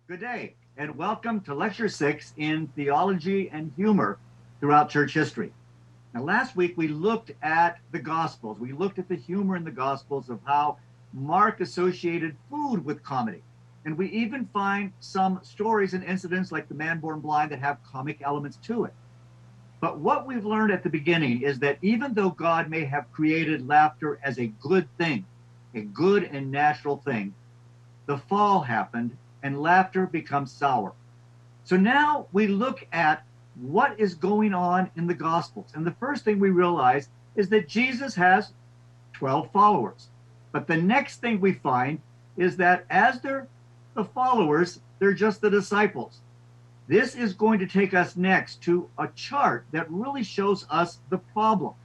Good day, and welcome to Lecture 6 in Theology and Humor throughout church history. Now, last week we looked at the Gospels. We looked at the humor in the Gospels of how Mark associated food with comedy. And we even find some stories and incidents like the man born blind that have comic elements to it. But what we've learned at the beginning is that even though God may have created laughter as a good thing, a good and natural thing, the fall happened and laughter becomes sour. So now we look at what is going on in the Gospels. And the first thing we realize is that Jesus has 12 followers. But the next thing we find is that as they're the followers, they're just the disciples. This is going to take us next to a chart that really shows us the problem.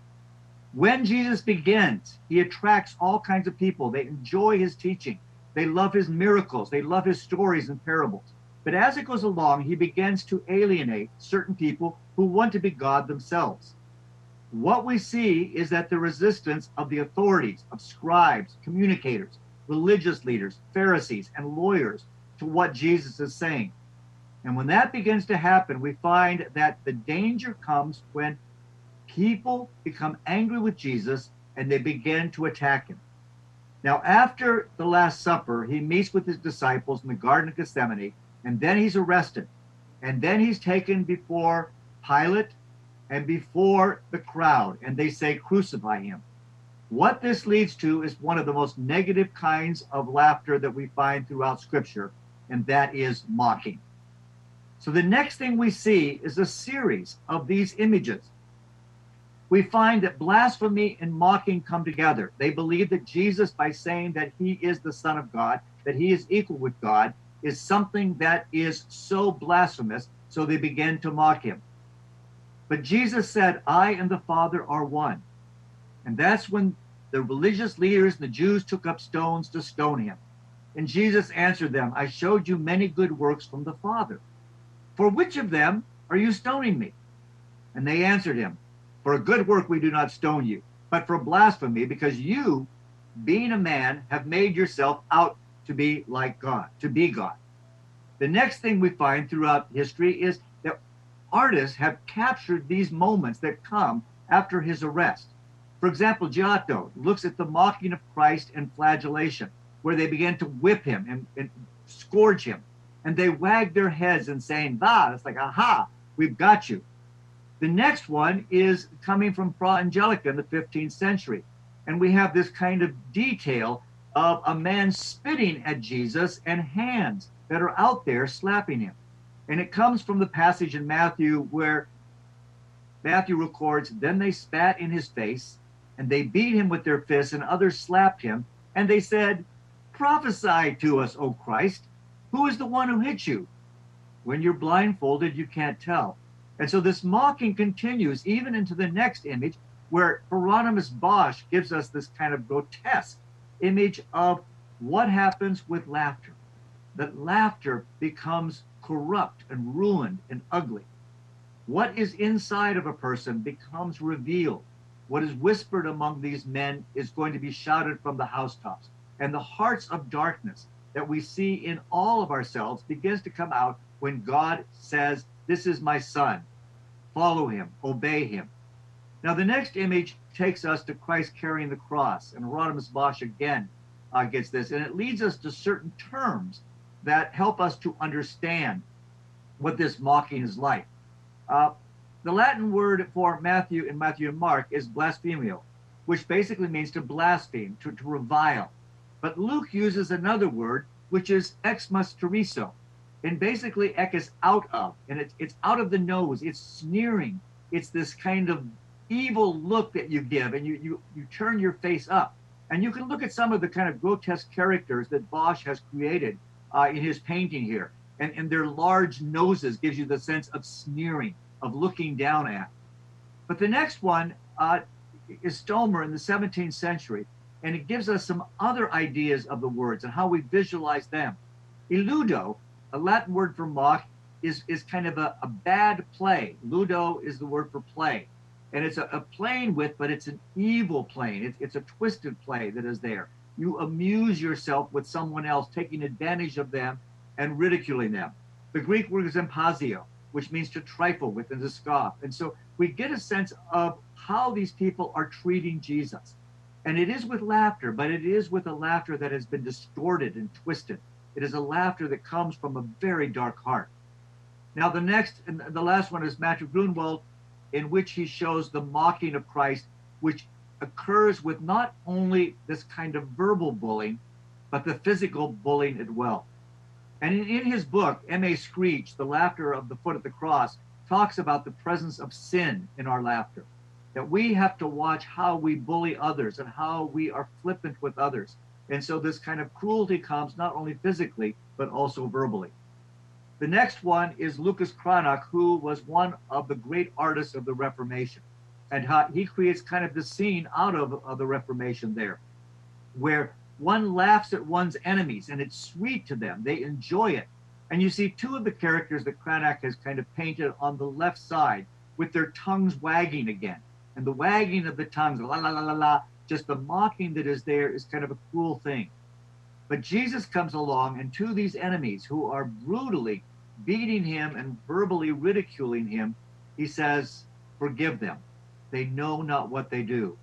When Jesus begins, he attracts all kinds of people. They enjoy his teaching. They love his miracles. They love his stories and parables. But as it goes along, he begins to alienate certain people who want to be God themselves. What we see is that the resistance of the authorities, of scribes, communicators, religious leaders, Pharisees, and lawyers to what Jesus is saying. And when that begins to happen, we find that the danger comes when people become angry with Jesus and they begin to attack him. Now, after the Last Supper, he meets with his disciples in the Garden of Gethsemane, and then he's arrested. And then he's taken before Pilate and before the crowd, and they say, crucify him. What this leads to is one of the most negative kinds of laughter that we find throughout Scripture, and that is mocking. So the next thing we see is a series of these images. We find that blasphemy and mocking come together. They believe that Jesus, by saying that he is the Son of God, that he is equal with God, is something that is so blasphemous, so they begin to mock him. But Jesus said, I and the Father are one. And that's when the religious leaders and the Jews took up stones to stone him. And Jesus answered them, I showed you many good works from the Father. For which of them are you stoning me? And they answered him, for a good work we do not stone you, but for blasphemy, because you, being a man, have made yourself out to be like God, to be God. The next thing we find throughout history is that artists have captured these moments that come after his arrest. For example, Giotto looks at the mocking of Christ and flagellation, where they begin to whip him and scourge him. And they wag their heads and saying, it's like, aha, we've got you. The next one is coming from Fra Angelica in the 15th century. And we have this kind of detail of a man spitting at Jesus and hands that are out there slapping him. And it comes from the passage in Matthew where Matthew records, then they spat in his face and they beat him with their fists and others slapped him. And they said, prophesy to us, O Christ. Who is the one who hit you? When you're blindfolded, you can't tell. And so this mocking continues even into the next image where Hieronymus Bosch gives us this kind of grotesque image of what happens with laughter. That laughter becomes corrupt and ruined and ugly. What is inside of a person becomes revealed. What is whispered among these men is going to be shouted from the housetops. And the hearts of darkness that we see in all of ourselves begins to come out when God says, this is my son. Follow him, obey him. Now the next image takes us to Christ carrying the cross. And Hieronymus Bosch again gets this. And it leads us to certain terms that help us to understand what this mocking is like. The Latin word for Matthew in Matthew and Mark is blasphemio, which basically means to blaspheme, to revile. But Luke uses another word, which is exmasterizo. And basically, ek is out of, and it's out of the nose. It's sneering. It's this kind of evil look that you give, and you turn your face up. And you can look at some of the kind of grotesque characters that Bosch has created in his painting here. And their large noses gives you the sense of sneering, of looking down at. But the next one is Stomer in the 17th century, and it gives us some other ideas of the words and how we visualize them. Illudo, a Latin word for mock, is kind of a bad play. Ludo is the word for play. And it's a playing with, but it's an evil playing. It's a twisted play that is there. You amuse yourself with someone else, taking advantage of them and ridiculing them. The Greek word is empazio, which means to trifle with and to scoff. And so we get a sense of how these people are treating Jesus. And it is with laughter, but it is with a laughter that has been distorted and twisted. It is a laughter that comes from a very dark heart. Now, the next and the last one is Matthew Grunwald, in which he shows the mocking of Christ, which occurs with not only this kind of verbal bullying, but the physical bullying as well. And in his book, M.A. Screech, The Laughter of the Foot of the Cross, talks about the presence of sin in our laughter, that we have to watch how we bully others and how we are flippant with others. And so this kind of cruelty comes not only physically, but also verbally. The next one is Lucas Cranach, who was one of the great artists of the Reformation. And how he creates kind of this scene out of the Reformation there, where one laughs at one's enemies and it's sweet to them. They enjoy it. And you see two of the characters that Cranach has kind of painted on the left side with their tongues wagging again. And the wagging of the tongues, la, la, la, la, la, just the mocking that is there is kind of a cruel thing. But Jesus comes along, and to these enemies who are brutally beating him and verbally ridiculing him, he says, forgive them. They know not what they do.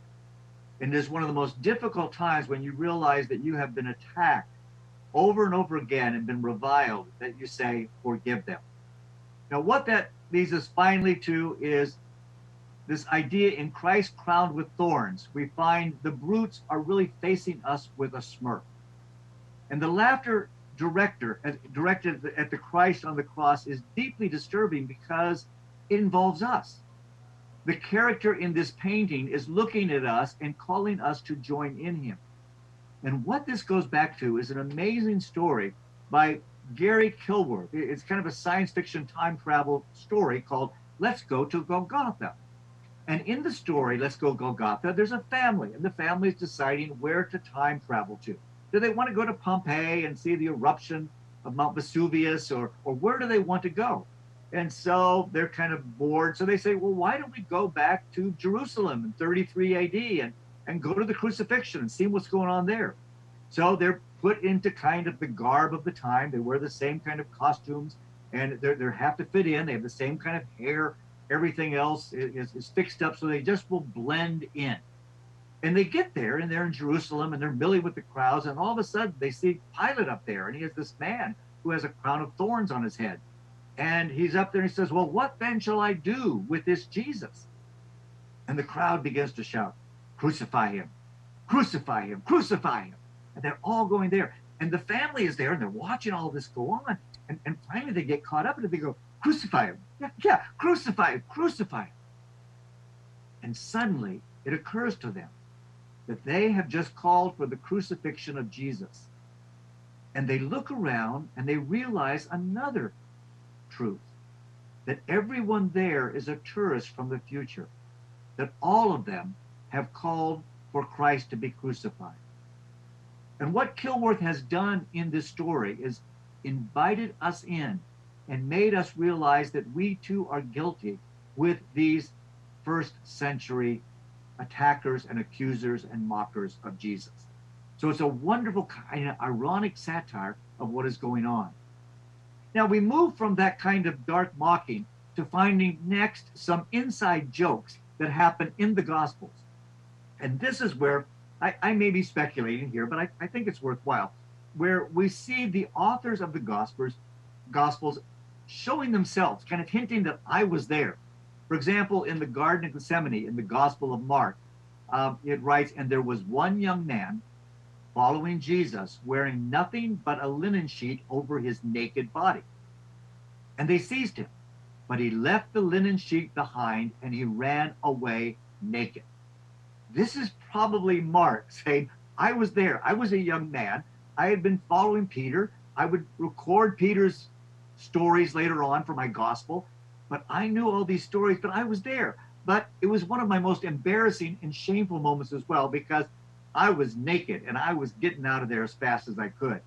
And it is one of the most difficult times when you realize that you have been attacked over and over again and been reviled, that you say, forgive them. Now, what that leads us finally to is this idea in Christ crowned with thorns. We find the brutes are really facing us with a smirk. And the laughter directed at the Christ on the cross is deeply disturbing because it involves us. The character in this painting is looking at us and calling us to join in him. And what this goes back to is an amazing story by Gary Kilworth. It's kind of a science fiction time travel story called Let's Go to Golgotha. And in the story, Let's Go Golgotha, there's a family, and the family is deciding where to time travel to. Do they want to go to Pompeii and see the eruption of Mount Vesuvius, or where do they want to go? And so they're kind of bored. So they say, well, why don't we go back to Jerusalem in 33 AD and go to the crucifixion and see what's going on there? So they're put into kind of the garb of the time. They wear the same kind of costumes, and they have to fit in. They have the same kind of hair. Everything else is fixed up so they just will blend in. And they get there, and they're in Jerusalem, and they're milling with the crowds, and all of a sudden they see Pilate up there, and he has this man who has a crown of thorns on his head. And he's up there and he says, well, what then shall I do with this Jesus? And the crowd begins to shout, crucify him, crucify him, crucify him. And they're all going there. And the family is there, and they're watching all this go on. And finally they get caught up and they go, crucify him. Yeah, crucify him, crucify him. And suddenly it occurs to them that they have just called for the crucifixion of Jesus. And they look around and they realize another truth, that everyone there is a tourist from the future, that all of them have called for Christ to be crucified. And what Kilworth has done in this story is invited us in and made us realize that we too are guilty with these first century attackers and accusers and mockers of Jesus. So it's a wonderful kind of ironic satire of what is going on. Now we move from that kind of dark mocking to finding next some inside jokes that happen in the Gospels. And this is where I may be speculating here, but I think it's worthwhile, where we see the authors of the Gospels showing themselves, kind of hinting that I was there. For example, in the Garden of Gethsemane, in the Gospel of Mark, it writes, and there was one young man following Jesus, wearing nothing but a linen sheet over his naked body. And they seized him, but he left the linen sheet behind and he ran away naked. This is probably Mark saying, I was there. I was a young man. I had been following Peter. I would record Peter's stories later on for my gospel, but I knew all these stories, but I was there. But it was one of my most embarrassing and shameful moments as well, because I was naked and I was getting out of there as fast as I could.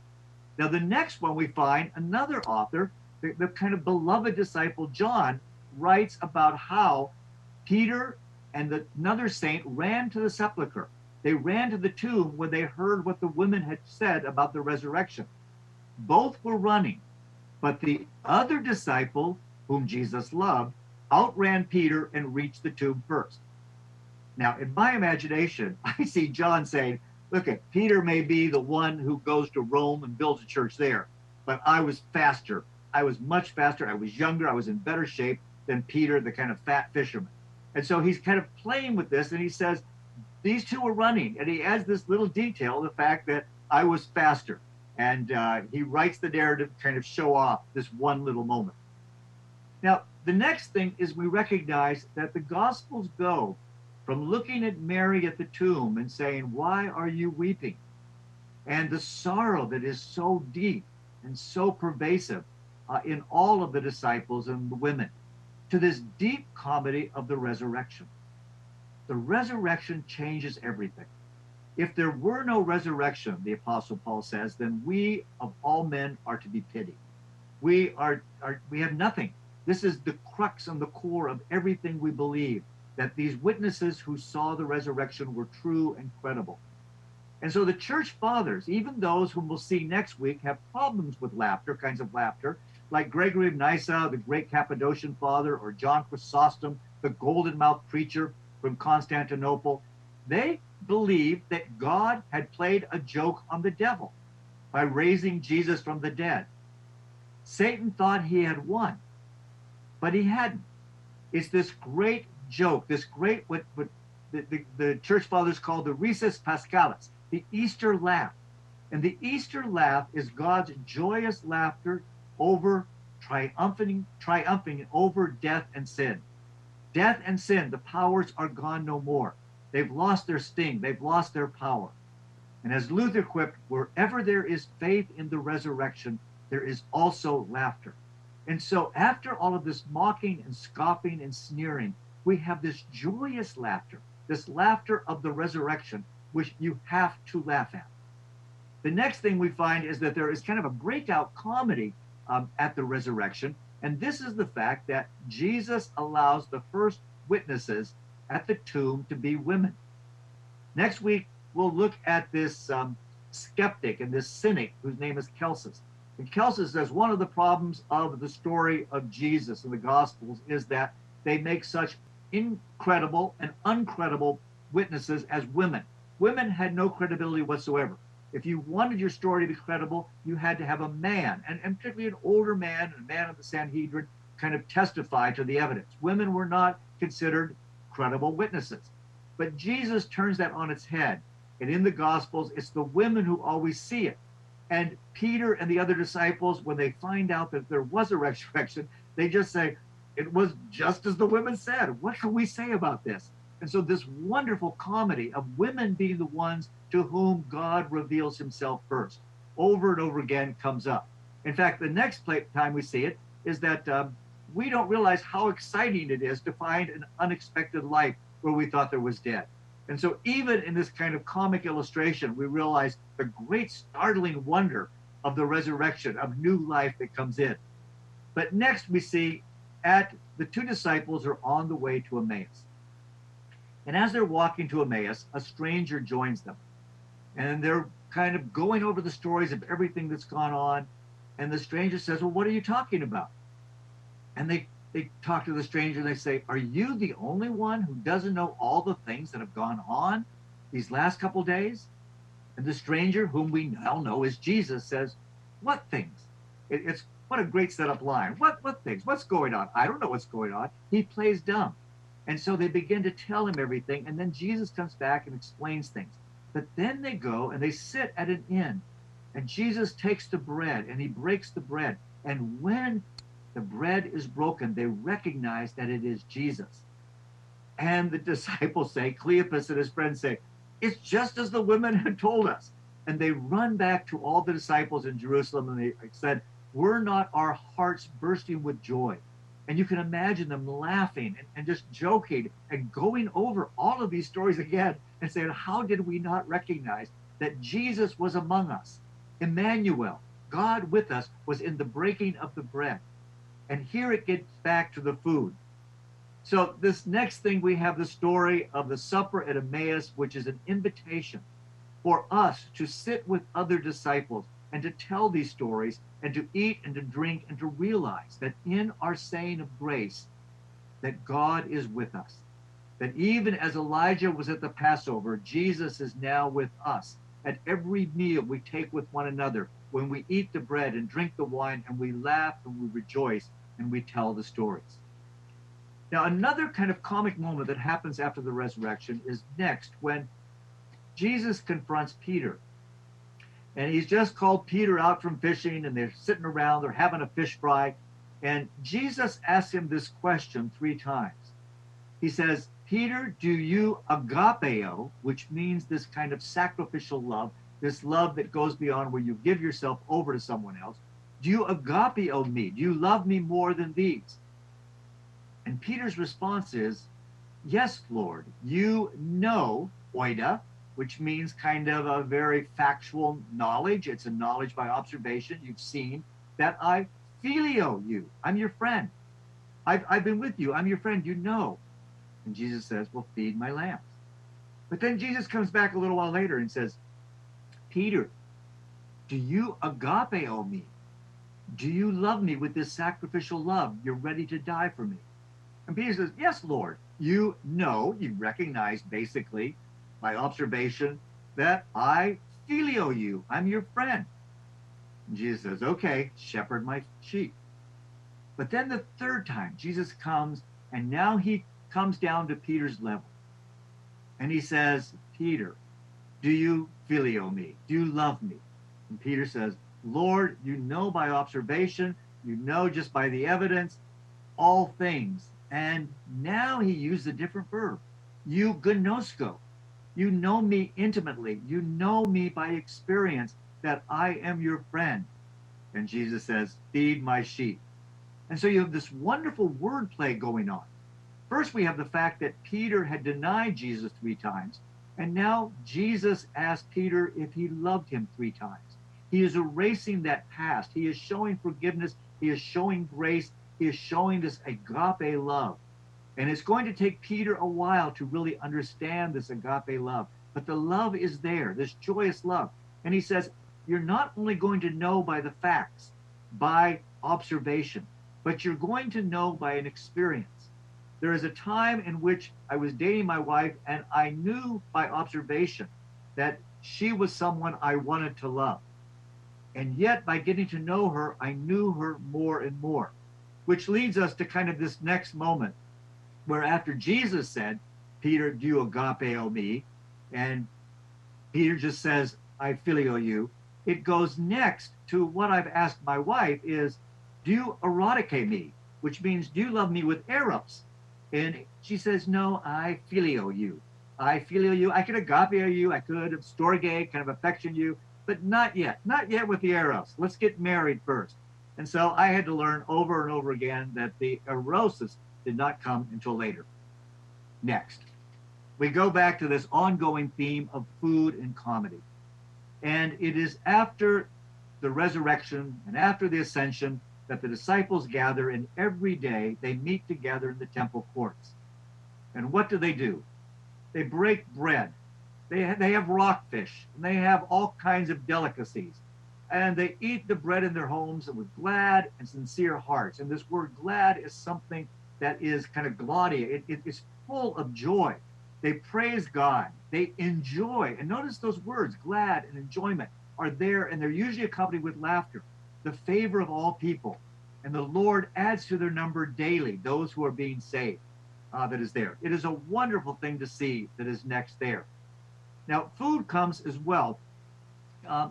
Now, the next one we find another author, the kind of beloved disciple John, writes about how Peter and another saint ran to the sepulcher. They ran to the tomb when they heard what the women had said about the resurrection. Both were running, But the other disciple, whom Jesus loved, outran Peter and reached the tomb first. Now, in my imagination, I see John saying, look, Peter may be the one who goes to Rome and builds a church there, but I was faster. I was much faster. I was younger. I was in better shape than Peter, the kind of fat fisherman. And so he's kind of playing with this, and he says, these two were running. And he adds this little detail, the fact that I was faster. And he writes the narrative to kind of show off this one little moment. Now, the next thing is we recognize that the Gospels go from looking at Mary at the tomb and saying, why are you weeping? And the sorrow that is so deep and so pervasive in all of the disciples and the women, to this deep comedy of the resurrection. The resurrection changes everything. If there were no resurrection, the Apostle Paul says, then we of all men are to be pitied. We have nothing. This is the crux and the core of everything we believe, that these witnesses who saw the resurrection were true and credible. And so the church fathers, even those whom we'll see next week, have problems with laughter, kinds of laughter, like Gregory of Nyssa, the great Cappadocian father, or John Chrysostom, the golden-mouthed preacher from Constantinople. They believed that God had played a joke on the devil by raising Jesus from the dead. Satan thought he had won, but he hadn't. It's this great joke, this great, what the church fathers call the risus paschalis, the Easter laugh. And the Easter laugh is God's joyous laughter over triumphing over death and sin. Death and sin, the powers are gone no more. They've lost their sting. They've lost their power. And as Luther quipped, wherever there is faith in the resurrection, there is also laughter. And so after all of this mocking and scoffing and sneering, we have this joyous laughter, this laughter of the resurrection, which you have to laugh at. The next thing we find is that there is kind of a breakout comedy at the resurrection. And this is the fact that Jesus allows the first witnesses at the tomb to be women. Next week, we'll look at this skeptic and this cynic whose name is Celsus. And Celsus says one of the problems of the story of Jesus in the Gospels is that they make such incredible and uncredible witnesses as women. Women had no credibility whatsoever. If you wanted your story to be credible, you had to have a man, and particularly an older man, and a man of the Sanhedrin, kind of testify to the evidence. Women were not considered credible witnesses. But Jesus turns that on its head. And in the Gospels, it's the women who always see it. And Peter and the other disciples, when they find out that there was a resurrection, they just say, it was just as the women said. What can we say about this? And so this wonderful comedy of women being the ones to whom God reveals himself first, over and over again comes up. In fact, the next time we see it is that we don't realize how exciting it is to find an unexpected life where we thought there was dead. And so even in this kind of comic illustration, we realize the great startling wonder of the resurrection, of new life that comes in. But next we see the two disciples are on the way to Emmaus. And as they're walking to Emmaus, a stranger joins them. And they're kind of going over the stories of everything that's gone on. And the stranger says, well, what are you talking about? And they talk to the stranger and they say, are you the only one who doesn't know all the things that have gone on these last couple days? And the stranger, whom we now know as Jesus, says, what things? It's what a great setup line. What things? What's going on? I don't know what's going on. He plays dumb. And so they begin to tell him everything. And then Jesus comes back and explains things. But then they go and they sit at an inn. And Jesus takes the bread and he breaks the bread. And when the bread is broken, they recognize that it is Jesus. And the disciples say, Cleopas and his friends say, it's just as the women had told us. And they run back to all the disciples in Jerusalem and they said, were not our hearts bursting with joy? And you can imagine them laughing and just joking and going over all of these stories again and saying, how did we not recognize that Jesus was among us? Emmanuel, God with us, was in the breaking of the bread. And here it gets back to the food. So this next thing, we have the story of the supper at Emmaus, which is an invitation for us to sit with other disciples and to tell these stories and to eat and to drink and to realize that in our saying of grace, that God is with us. That even as Elijah was at the Passover, Jesus is now with us. At every meal we take with one another, when we eat the bread and drink the wine, and we laugh and we rejoice and we tell the stories. Now, another kind of comic moment that happens after the resurrection is next when Jesus confronts Peter. And he's just called Peter out from fishing, and they're sitting around, they're having a fish fry. And Jesus asks him this question 3 times. He says, Peter, do you agapeo, which means this kind of sacrificial love, this love that goes beyond where you give yourself over to someone else, do you agapeo me? Do you love me more than these? And Peter's response is, yes, Lord, you know, oida, which means kind of a very factual knowledge. It's a knowledge by observation. You've seen that I phileo you. I'm your friend. I've been with you. I'm your friend. You know. And Jesus says, well, feed my lambs. But then Jesus comes back a little while later and says, Peter, do you agapeo me? Do you love me with this sacrificial love? You're ready to die for me. And Peter says, yes, Lord. You know, you recognize basically by observation that I phileo you. I'm your friend. And Jesus says, okay, shepherd my sheep. But then the 3rd time, Jesus comes, and now he comes down to Peter's level. And he says, Peter, do you phileo me? Do you love me? And Peter says, Lord, you know by observation, you know just by the evidence, all things. And now he used a different verb. You gnosko. You know me intimately. You know me by experience that I am your friend. And Jesus says, feed my sheep. And so you have this wonderful wordplay going on. First, we have the fact that Peter had denied Jesus 3 times. And now Jesus asked Peter if he loved him 3 times. He is erasing that past. He is showing forgiveness. He is showing grace. He is showing this agape love. And it's going to take Peter a while to really understand this agape love. But the love is there, this joyous love. And he says, you're not only going to know by the facts, by observation, but you're going to know by an experience. There is a time in which I was dating my wife, and I knew by observation that she was someone I wanted to love. And yet, by getting to know her, I knew her more and more, which leads us to kind of this next moment where after Jesus said, Peter, do you agapeo me? And Peter just says, I phileo you. It goes next to what I've asked my wife is, do you erotique me? Which means, do you love me with eros? And she says, no, I phileo you. I phileo you. I could agapeo you. I could storge, kind of affection you, but not yet. Not yet with the eros. Let's get married first. And so I had to learn over and over again that the erosis did not come until later. Next, we go back to this ongoing theme of food and comedy. And it is after the resurrection and after the ascension that the disciples gather, and every day they meet together in the temple courts. And what do? They break bread. They have rockfish, and they have all kinds of delicacies. And they eat the bread in their homes with glad and sincere hearts. And this word glad is something that is kind of glaudia. It is full of joy. They praise God. They enjoy. And notice those words, glad and enjoyment, are there, and they're usually accompanied with laughter. The favor of all people. And the Lord adds to their number daily those who are being saved. That is there. It is a wonderful thing to see that is next there. Now, food comes as well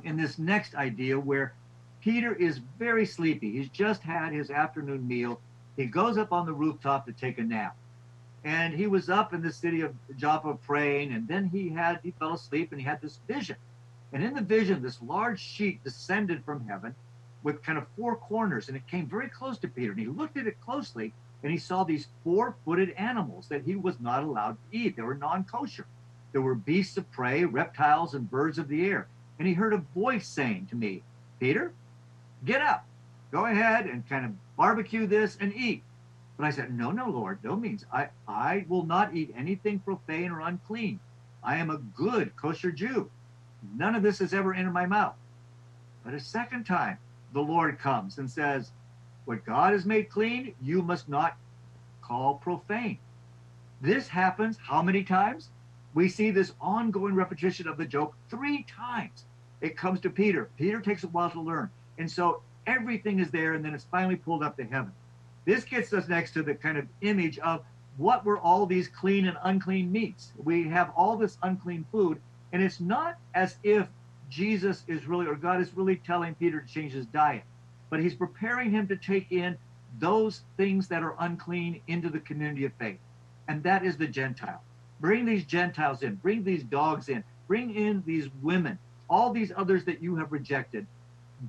in this next idea where Peter is very sleepy. He's just had his afternoon meal. He goes up on the rooftop to take a nap. And he was up in the city of Joppa praying, and then he fell asleep, and he had this vision. And in the vision, this large sheet descended from heaven with kind of 4 corners, and it came very close to Peter. And he looked at it closely, and he saw these 4-footed animals that he was not allowed to eat. They were non-kosher. There were beasts of prey, reptiles, and birds of the air. And he heard a voice saying to me, Peter, get up, go ahead and kind of barbecue this and eat. But I said, no, Lord, no means. I will not eat anything profane or unclean. I am a good kosher Jew. None of this has ever entered my mouth. But a second time, the Lord comes and says, what God has made clean, you must not call profane. This happens how many times? We see this ongoing repetition of the joke 3 times. It comes to Peter. Peter takes a while to learn. And so everything is there, and then it's finally pulled up to heaven. This gets us next to the kind of image of what were all these clean and unclean meats. We have all this unclean food, and it's not as if Jesus is really, or God is really telling Peter to change his diet, but he's preparing him to take in those things that are unclean into the community of faith. And that is the Gentile. Bring these Gentiles in, bring these dogs in, bring in these women, all these others that you have rejected.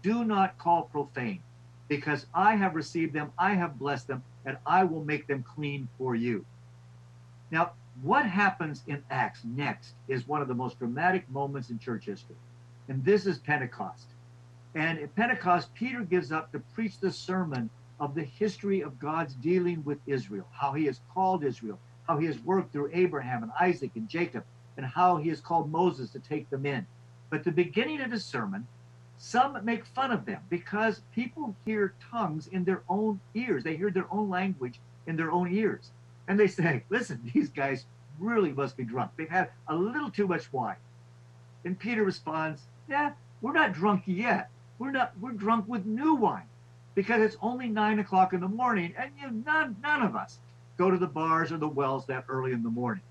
Do not call profane, because I have received them, I have blessed them, and I will make them clean for you. Now, what happens in Acts next is one of the most dramatic moments in church history. And this is Pentecost. And at Pentecost, Peter gives up to preach the sermon of the history of God's dealing with Israel, how he has called Israel, how he has worked through Abraham and Isaac and Jacob, and how he has called Moses to take them in. But the beginning of his sermon, some make fun of them because people hear tongues in their own ears. They hear their own language in their own ears. And they say, listen, these guys really must be drunk. They've had a little too much wine. And Peter responds, yeah, we're not drunk yet. We're drunk with new wine, because it's only 9 o'clock in the morning, and none of us go to the bars or the wells that early in the morning.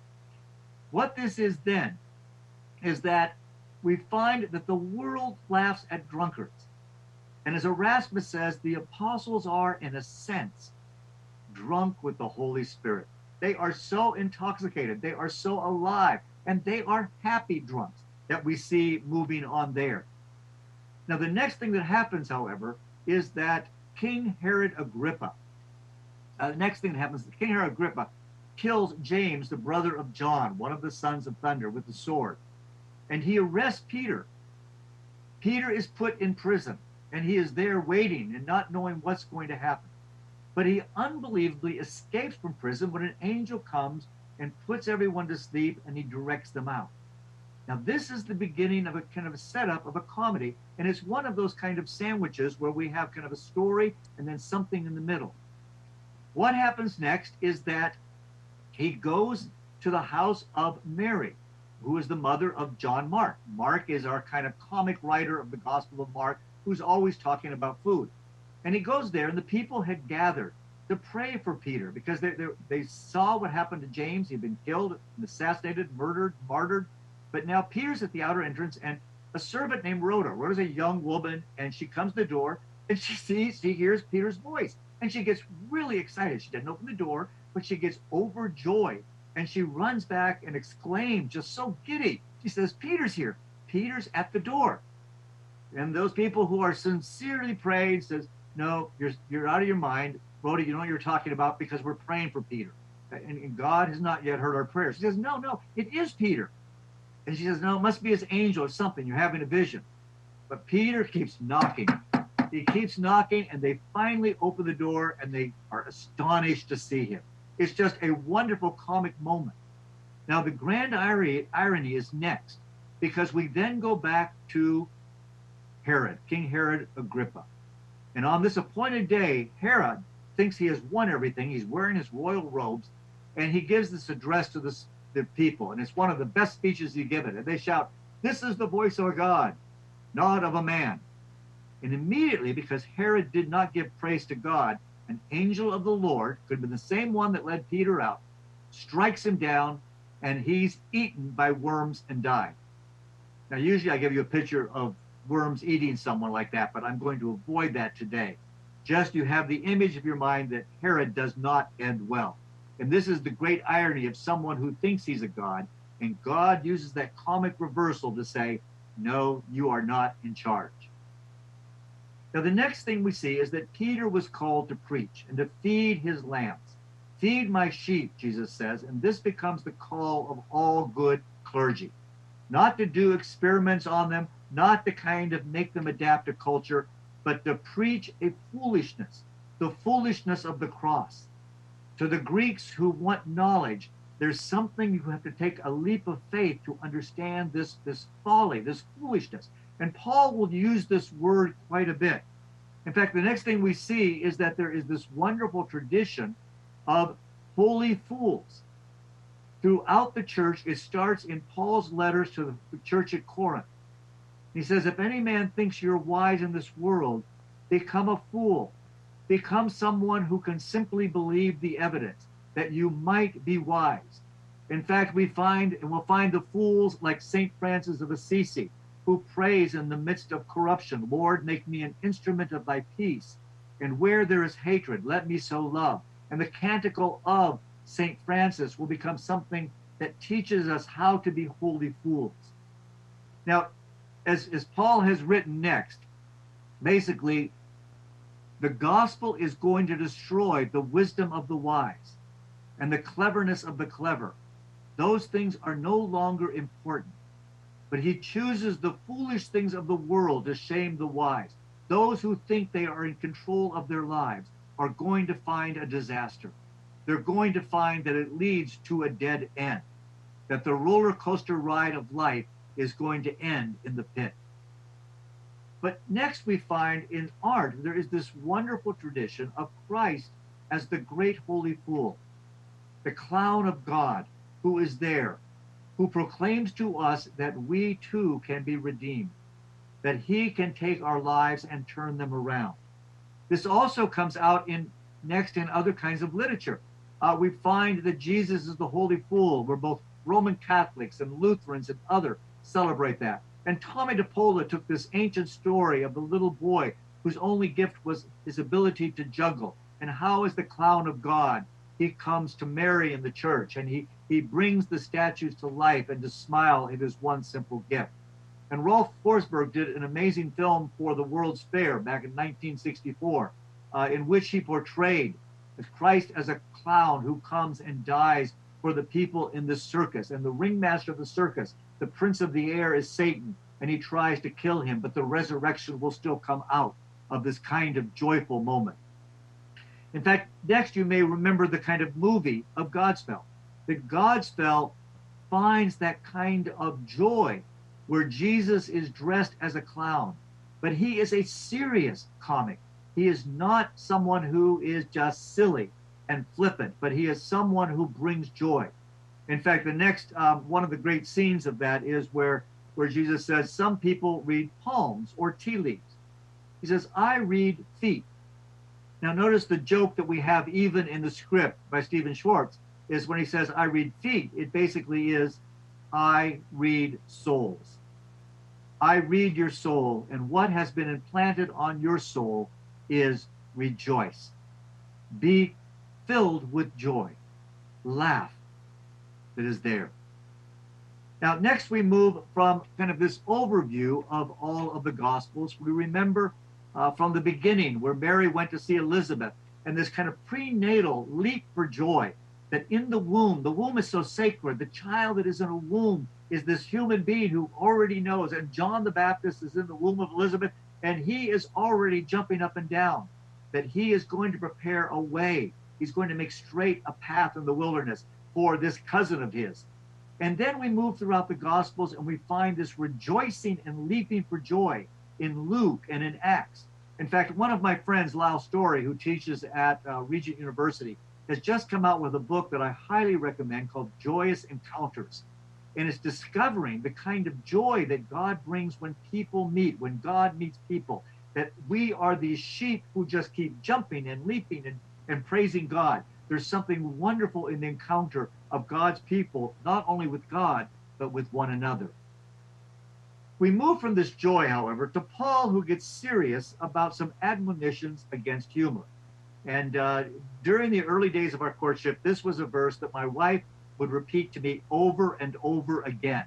What this is then is that we find that the world laughs at drunkards. And as Erasmus says, the apostles are, in a sense, drunk with the Holy Spirit. They are so intoxicated, they are so alive, and they are happy drunks that we see moving on there. Now, the next thing that happens, however, is that King Herod Agrippa, the next thing that happens, King Herod Agrippa kills James, the brother of John, one of the sons of thunder, with the sword. And he arrests Peter. Peter is put in prison, and he is there waiting and not knowing what's going to happen. But he unbelievably escapes from prison when an angel comes and puts everyone to sleep, and he directs them out. Now, this is the beginning of a kind of a setup of a comedy, and it's one of those kind of sandwiches where we have kind of a story and then something in the middle. What happens next is that he goes to the house of Mary, who is the mother of John Mark. Mark is our kind of comic writer of the Gospel of Mark, who's always talking about food. And he goes there, and the people had gathered to pray for Peter because they saw what happened to James. He'd been killed, assassinated, murdered, martyred. But now Peter's at the outer entrance, and a servant named Rhoda. Rhoda's a young woman, and she comes to the door, and she hears Peter's voice, and she gets really excited. She doesn't open the door, but she gets overjoyed, and she runs back and exclaims, just so giddy. She says, Peter's here. Peter's at the door. And those people who are sincerely praying says, no, you're out of your mind. Rhoda, you know what you're talking about because we're praying for Peter. And God has not yet heard our prayers. She says, no, it is Peter. And she says, no, it must be his angel or something. You're having a vision. But Peter keeps knocking. He keeps knocking, and they finally open the door, and they are astonished to see him. It's just a wonderful comic moment. Now, the grand irony is next, because we then go back to Herod, King Herod Agrippa. And on this appointed day, Herod thinks he has won everything. He's wearing his royal robes, and he gives this address to the people. And it's one of the best speeches he given. And they shout, this is the voice of a God, not of a man. And immediately, because Herod did not give praise to God, an angel of the Lord, could have been the same one that led Peter out, strikes him down, and he's eaten by worms and died. Now, usually I give you a picture of worms eating someone like that, but I'm going to avoid that today. Just you have the image of your mind that Herod does not end well. And this is the great irony of someone who thinks he's a god, and God uses that comic reversal to say, no, you are not in charge. Now, the next thing we see is that Peter was called to preach and to feed his lambs. Feed my sheep, Jesus says, and this becomes the call of all good clergy. Not to do experiments on them, not to kind of make them adapt to culture, but to preach a foolishness, the foolishness of the cross. To the Greeks who want knowledge, there's something you have to take a leap of faith to understand this folly, this foolishness. And Paul will use this word quite a bit. In fact, the next thing we see is that there is this wonderful tradition of holy fools. Throughout the church, it starts in Paul's letters to the church at Corinth. He says, if any man thinks you're wise in this world, become a fool. Become someone who can simply believe the evidence that you might be wise. In fact, we'll find the fools like St. Francis of Assisi, who prays in the midst of corruption, Lord, make me an instrument of thy peace. And where there is hatred, let me sow love. And the canticle of St. Francis will become something that teaches us how to be holy fools. Now, as Paul has written next, basically, the gospel is going to destroy the wisdom of the wise and the cleverness of the clever. Those things are no longer important. But he chooses the foolish things of the world to shame the wise. Those who think they are in control of their lives are going to find a disaster. They're going to find that it leads to a dead end, that the roller coaster ride of life is going to end in the pit. But next we find in art, there is this wonderful tradition of Christ as the great holy fool, the clown of God who is there, who proclaims to us that we too can be redeemed, that he can take our lives and turn them around. This also comes out next in other kinds of literature. We find that Jesus is the holy fool, where both Roman Catholics and Lutherans and others celebrate that. And Tommy DePola took this ancient story of the little boy whose only gift was his ability to juggle, and how as the clown of God, he comes to Mary in the church, and he brings the statues to life and to smile in his one simple gift. And Rolf Forsberg did an amazing film for the World's Fair back in 1964, in which he portrayed Christ as a clown who comes and dies for the people in the circus. And the ringmaster of the circus, the prince of the air, is Satan, and he tries to kill him, but the resurrection will still come out of this kind of joyful moment. In fact, next you may remember the kind of movie of Godspell. That Godspell finds that kind of joy where Jesus is dressed as a clown, but he is a serious comic. He is not someone who is just silly and flippant, but he is someone who brings joy. In fact, the next one of the great scenes of that is where Jesus says, some people read palms or tea leaves. He says, I read feet. Now notice the joke that we have even in the script by Stephen Schwartz is when he says, I read feet, it basically is, I read souls. I read your soul, and what has been implanted on your soul is rejoice. Be filled with joy. Laugh that is there. Now, next we move from kind of this overview of all of the Gospels. We remember from the beginning where Mary went to see Elizabeth, and this kind of prenatal leap for joy, that in the womb is so sacred. The child that is in a womb is this human being who already knows. And John the Baptist is in the womb of Elizabeth, and he is already jumping up and down, that he is going to prepare a way. He's going to make straight a path in the wilderness for this cousin of his. And then we move throughout the Gospels, and we find this rejoicing and leaping for joy in Luke and in Acts. In fact, one of my friends, Lyle Story, who teaches at Regent University, has just come out with a book that I highly recommend called Joyous Encounters. And it's discovering the kind of joy that God brings when people meet, when God meets people, that we are these sheep who just keep jumping and leaping and praising God. There's something wonderful in the encounter of God's people, not only with God, but with one another. We move from this joy, however, to Paul, who gets serious about some admonitions against humor. And during the early days of our courtship, this was a verse that my wife would repeat to me over and over again.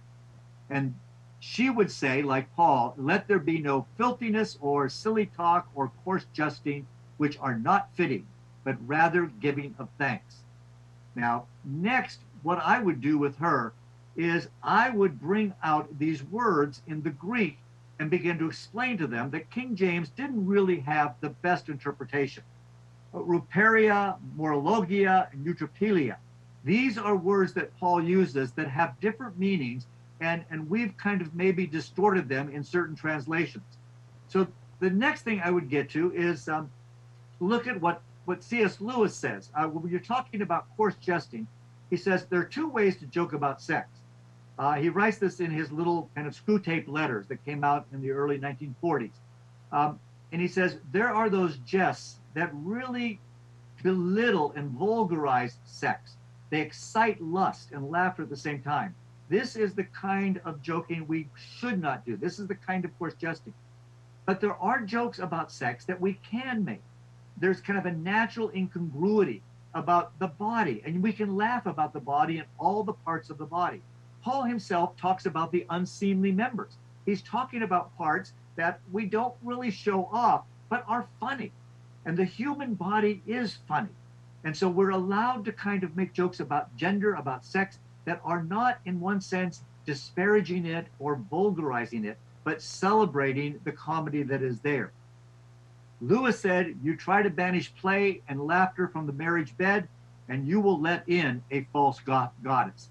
And she would say, like Paul, let there be no filthiness or silly talk or coarse jesting, which are not fitting, but rather giving of thanks. Now, next, what I would do with her is I would bring out these words in the Greek and begin to explain to them that King James didn't really have the best interpretation. Ruperia, morologia, and eutropelia. These are words that Paul uses that have different meanings, and we've kind of maybe distorted them in certain translations. So the next thing I would get to is look at what C.S. Lewis says. When you're talking about coarse jesting, he says there are two ways to joke about sex. He writes this in his little kind of screw tape letters that came out in the early 1940s. And he says there are those jests that really belittle and vulgarize sex. They excite lust and laughter at the same time. This is the kind of joking we should not do. This is the kind of coarse jesting. But there are jokes about sex that we can make. There's kind of a natural incongruity about the body, and we can laugh about the body and all the parts of the body. Paul himself talks about the unseemly members. He's talking about parts that we don't really show off, but are funny. And the human body is funny. And so we're allowed to kind of make jokes about gender, about sex, that are not, in one sense, disparaging it or vulgarizing it, but celebrating the comedy that is there. Lewis said, you try to banish play and laughter from the marriage bed, and you will let in a false goddess.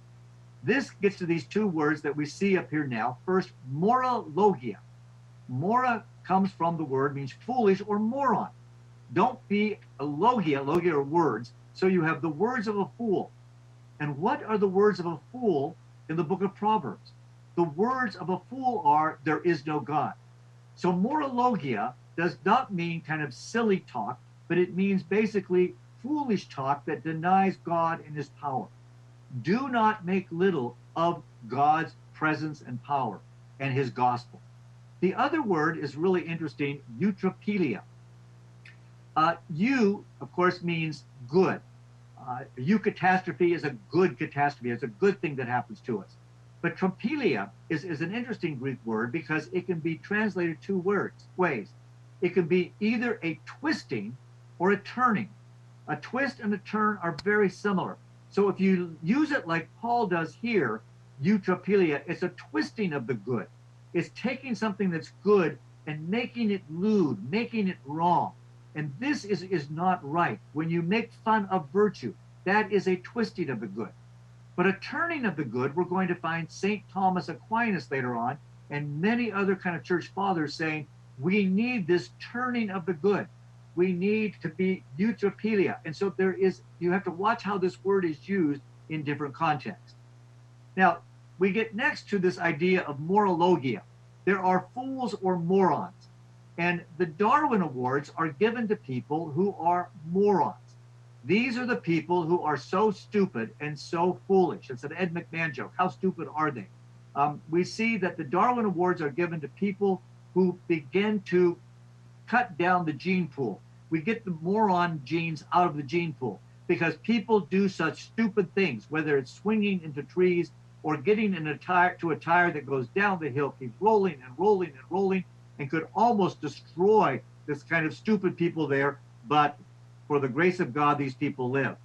This gets to these two words that we see up here now. First, moralogia. Mora comes from the word, means foolish or moron. Don't be a logia. Logia are words. So you have the words of a fool. And what are the words of a fool in the book of Proverbs? The words of a fool are, there is no God. So moralogia does not mean kind of silly talk, but it means basically foolish talk that denies God and his power. Do not make little of God's presence and power and his gospel. The other word is really interesting, eutropelia. Of course, means good. Eucatastrophe is a good catastrophe. It's a good thing that happens to us. But tropelia is an interesting Greek word because it can be translated two ways. It can be either a twisting or a turning. A twist and a turn are very similar. So if you use it like Paul does here, eutropelia, it's a twisting of the good. It's taking something that's good and making it lewd, making it wrong. And this is not right. When you make fun of virtue, that is a twisting of the good. But a turning of the good, we're going to find St. Thomas Aquinas later on, and many other kind of church fathers saying, we need this turning of the good. We need to be eutropelia. And so you have to watch how this word is used in different contexts. Now, we get next to this idea of moralogia. There are fools or morons. And the Darwin Awards are given to people who are morons. These are the people who are so stupid and so foolish. It's an Ed McMahon joke. How stupid are they? We see that the Darwin Awards are given to people who begin to cut down the gene pool. We get the moron genes out of the gene pool because people do such stupid things, whether it's swinging into trees or getting in a tire that goes down the hill, keeps rolling and rolling and rolling, and could almost destroy this kind of stupid people there. But for the grace of God, these people live.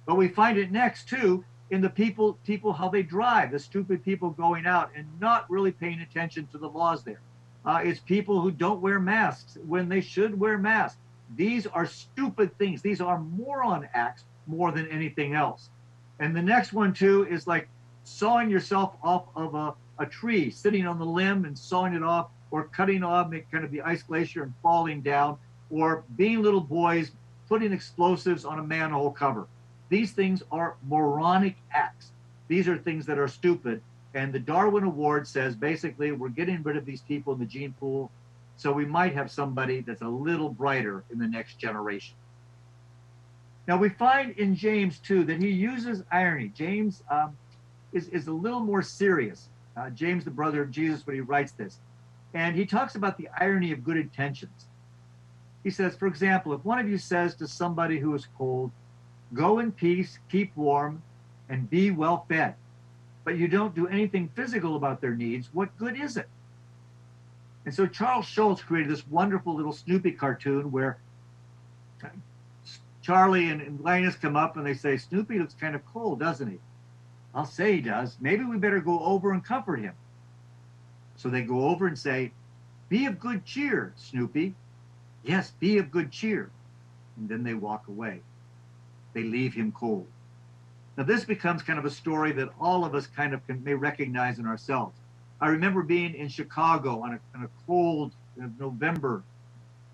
But we find it next too in the people how they drive, the stupid people going out and not really paying attention to the laws there. It's people who don't wear masks when they should wear masks. These are stupid things. These are moron acts more than anything else. And the next one too is like sawing yourself off of a tree, sitting on the limb and sawing it off, or cutting off kind of the ice glacier and falling down, or being little boys putting explosives on a manhole cover. These things are moronic acts. These are things that are stupid. And the Darwin Award says basically we're getting rid of these people in the gene pool, so we might have somebody that's a little brighter in the next generation. Now we find in James too that he uses irony. James is a little more serious. James, the brother of Jesus, when he writes this. And he talks about the irony of good intentions. He says, for example, if one of you says to somebody who is cold, go in peace, keep warm, and be well fed, but you don't do anything physical about their needs, what good is it? And so Charles Schulz created this wonderful little Snoopy cartoon where Charlie and Linus come up and they say, Snoopy looks kind of cold, doesn't he? I'll say he does. Maybe we better go over and comfort him. So they go over and say, be of good cheer, Snoopy. Yes, be of good cheer. And then they walk away. They leave him cold. Now, this becomes kind of a story that all of us kind of may recognize in ourselves. I remember being in Chicago on a cold November,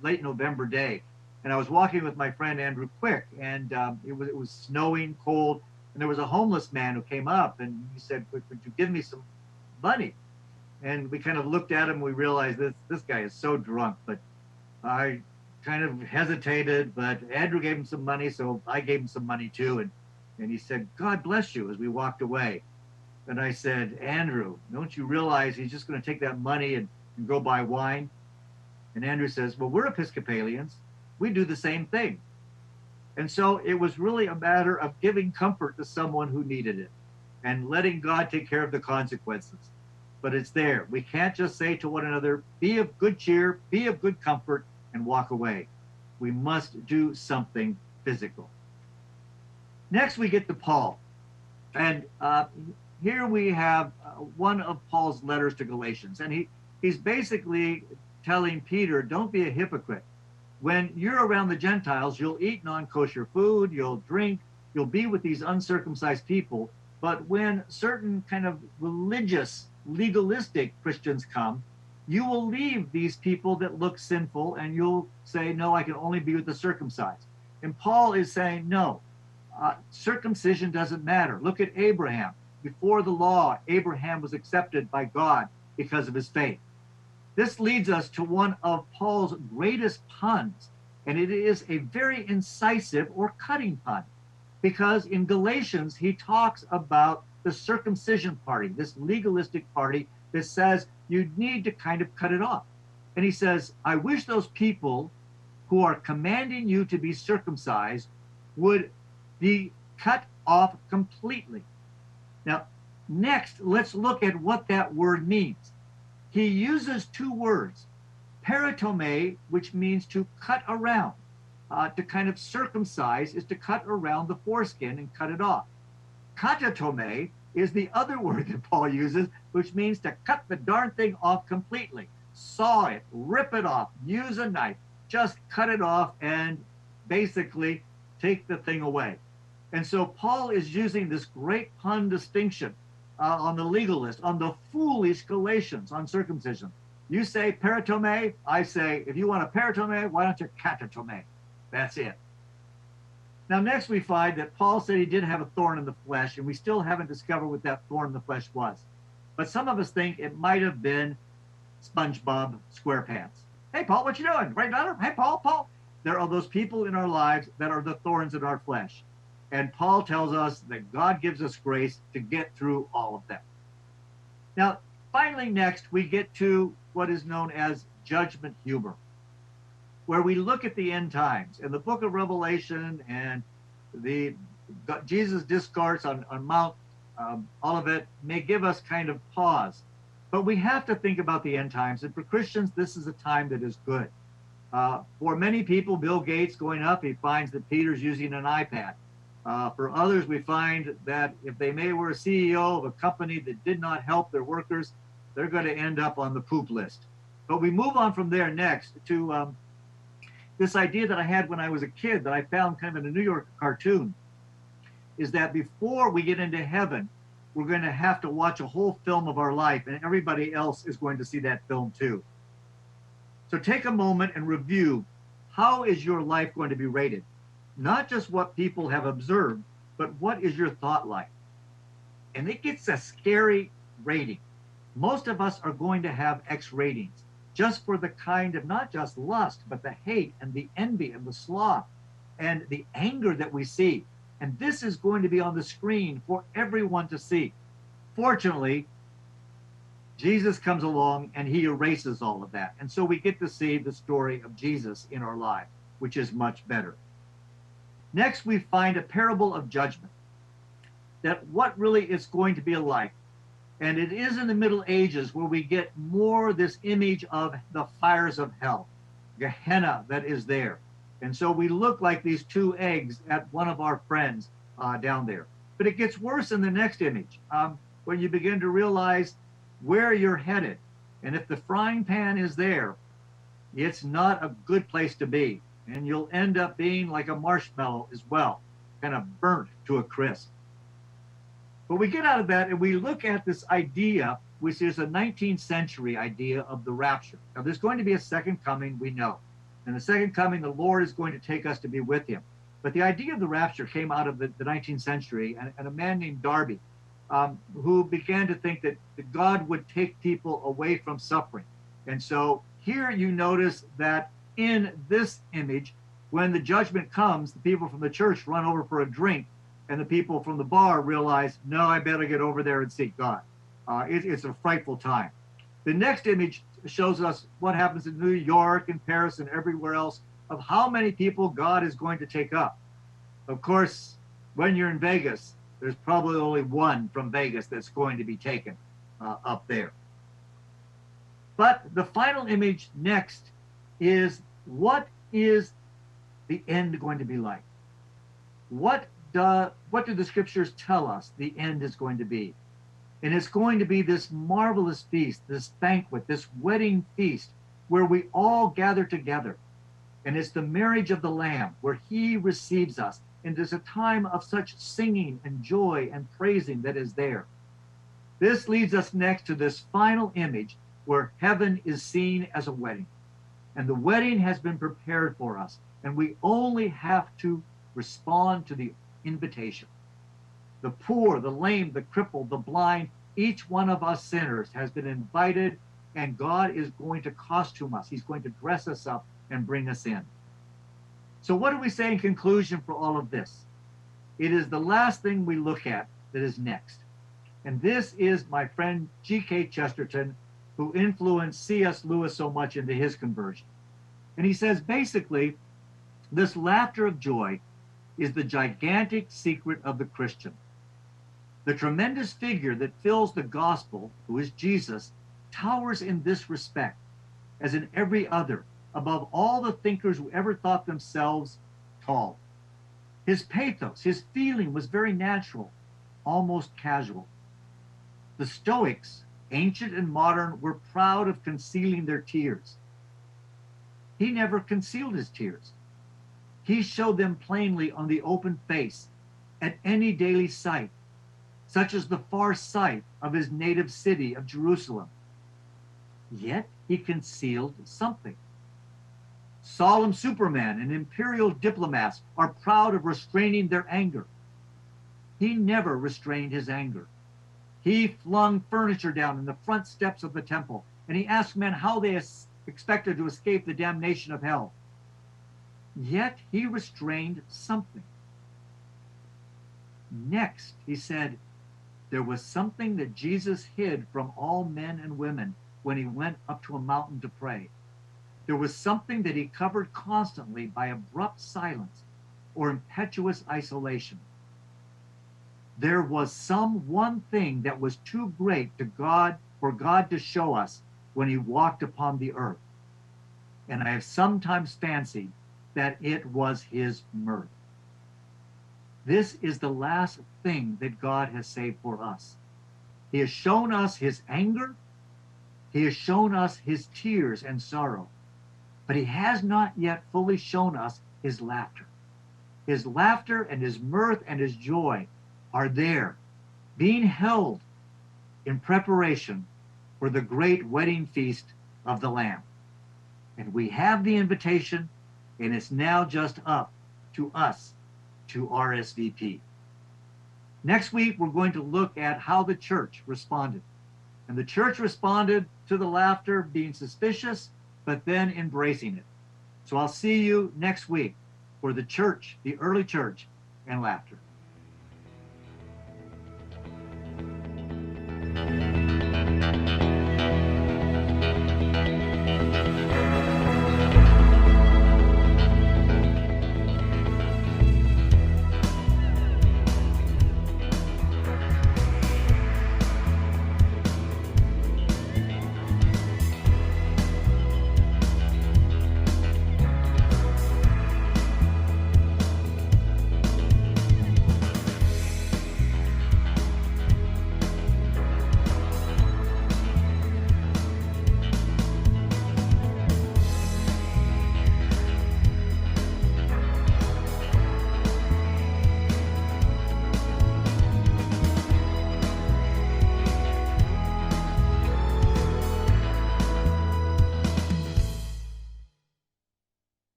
late November day, and I was walking with my friend Andrew Quick, and it was snowing, cold, and there was a homeless man who came up and he said, "Would you give me some money?" And we kind of looked at him. We realized this guy is so drunk, but I kind of hesitated. But Andrew gave him some money, so I gave him some money too, and he said, "God bless you," as we walked away. And I said, "Andrew, don't you realize he's just going to take that money and go buy wine?" And Andrew says, "Well, we're Episcopalians. We do the same thing." And so it was really a matter of giving comfort to someone who needed it and letting God take care of the consequences. But it's there. We can't just say to one another, be of good cheer, be of good comfort, and walk away. We must do something physical. Next, we get to Paul. And here we have one of Paul's letters to Galatians. And he's basically telling Peter, don't be a hypocrite. When you're around the Gentiles, you'll eat non-kosher food, you'll drink, you'll be with these uncircumcised people. But when certain kind of religious, legalistic Christians come, you will leave these people that look sinful and you'll say, no, I can only be with the circumcised. And Paul is saying, no, circumcision doesn't matter. Look at Abraham. Before the law, Abraham was accepted by God because of his faith. This leads us to one of Paul's greatest puns, and it is a very incisive or cutting pun, because in Galatians, he talks about the circumcision party, this legalistic party that says you need to kind of cut it off. And he says, I wish those people who are commanding you to be circumcised would be cut off completely. Now, next, let's look at what that word means. He uses two words, peritome, which means to cut around. To kind of circumcise is to cut around the foreskin and cut it off. Katatome is the other word that Paul uses, which means to cut the darn thing off completely. Saw it, rip it off, use a knife, just cut it off and basically take the thing away. And so Paul is using this great pun distinction on the legalist, on the foolish Galatians, on circumcision. You say peritome, I say, if you want a peritome, why don't you katatome? That's it. Now, next we find that Paul said he did have a thorn in the flesh, and we still haven't discovered what that thorn in the flesh was. But some of us think it might have been SpongeBob SquarePants. Hey, Paul, what you doing? Right, daughter? Hey, Paul. There are those people in our lives that are the thorns in our flesh. And Paul tells us that God gives us grace to get through all of them. Now, finally, next, we get to what is known as judgment humor, where we look at the end times. In the book of Revelation and Jesus' discourse on Mount Olivet may give us kind of pause. But we have to think about the end times. And for Christians, this is a time that is good. For many people, Bill Gates going up, he finds that Peter's using an iPad. For others, we find that if they were a CEO of a company that did not help their workers, they're going to end up on the poop list. But we move on from there next to this idea that I had when I was a kid that I found kind of in a New York cartoon, is that before we get into heaven, we're going to have to watch a whole film of our life, and everybody else is going to see that film too. So take a moment and review, how is your life going to be rated? Not just what people have observed, but what is your thought life? And it gets a scary rating. Most of us are going to have X ratings, just for the kind of not just lust, but the hate and the envy and the sloth and the anger that we see. And this is going to be on the screen for everyone to see. Fortunately, Jesus comes along and he erases all of that. And so we get to see the story of Jesus in our lives, which is much better. Next, we find a parable of judgment, that what really is going to be like. And it is in the Middle Ages where we get more this image of the fires of hell, Gehenna that is there. And so we look like these two eggs at one of our friends down there. But it gets worse in the next image, when you begin to realize where you're headed. And if the frying pan is there, it's not a good place to be. And you'll end up being like a marshmallow as well, kind of burnt to a crisp. But we get out of that and we look at this idea, which is a 19th century idea of the rapture. Now, there's going to be a second coming, we know. And the second coming, the Lord is going to take us to be with him. But the idea of the rapture came out of the 19th century, and a man named Darby, who began to think that God would take people away from suffering. And so here you notice that in this image, when the judgment comes, the people from the church run over for a drink, and the people from the bar realize, no, I better get over there and seek God. It's a frightful time. The next image shows us what happens in New York and Paris and everywhere else of how many people God is going to take up. Of course, when you're in Vegas, there's probably only one from Vegas that's going to be taken up there. But the final image next is, what is the end going to be like? What do the scriptures tell us the end is going to be? And it's going to be this marvelous feast, this banquet, this wedding feast where we all gather together. And it's the marriage of the Lamb where he receives us. And there's a time of such singing and joy and praising that is there. This leads us next to this final image where heaven is seen as a wedding. And the wedding has been prepared for us. And we only have to respond to the invitation. The poor, the lame, the crippled, the blind, each one of us sinners has been invited, and God is going to costume us. He's going to dress us up and bring us in. So what do we say in conclusion for all of this? It is the last thing we look at that is next. And this is my friend G.K. Chesterton, who influenced C.S. Lewis so much into his conversion. And he says, basically, this laughter of joy is the gigantic secret of the Christian. The tremendous figure that fills the gospel, who is Jesus, towers in this respect, as in every other, above all the thinkers who ever thought themselves tall. His pathos, his feeling was very natural, almost casual. The Stoics, ancient and modern, were proud of concealing their tears. He never concealed his tears. He showed them plainly on the open face, at any daily sight, such as the far sight of his native city of Jerusalem. Yet he concealed something. Solemn supermen and imperial diplomats are proud of restraining their anger. He never restrained his anger. He flung furniture down in the front steps of the temple, and he asked men how they expected to escape the damnation of hell. Yet he restrained something. Next, he said, there was something that Jesus hid from all men and women when he went up to a mountain to pray. There was something that he covered constantly by abrupt silence or impetuous isolation. There was some one thing that was too great to God for God to show us when he walked upon the earth. And I have sometimes fancied that it was his mirth. This is the last thing that God has saved for us. He has shown us his anger. He has shown us his tears and sorrow. But he has not yet fully shown us his laughter. His laughter and his mirth and his joy are there, being held in preparation for the great wedding feast of the Lamb. And we have the invitation, and it's now just up to us to RSVP. Next week, we're going to look at how the church responded. And the church responded to the laughter, being suspicious, but then embracing it. So I'll see you next week for the church, the early church, and laughter.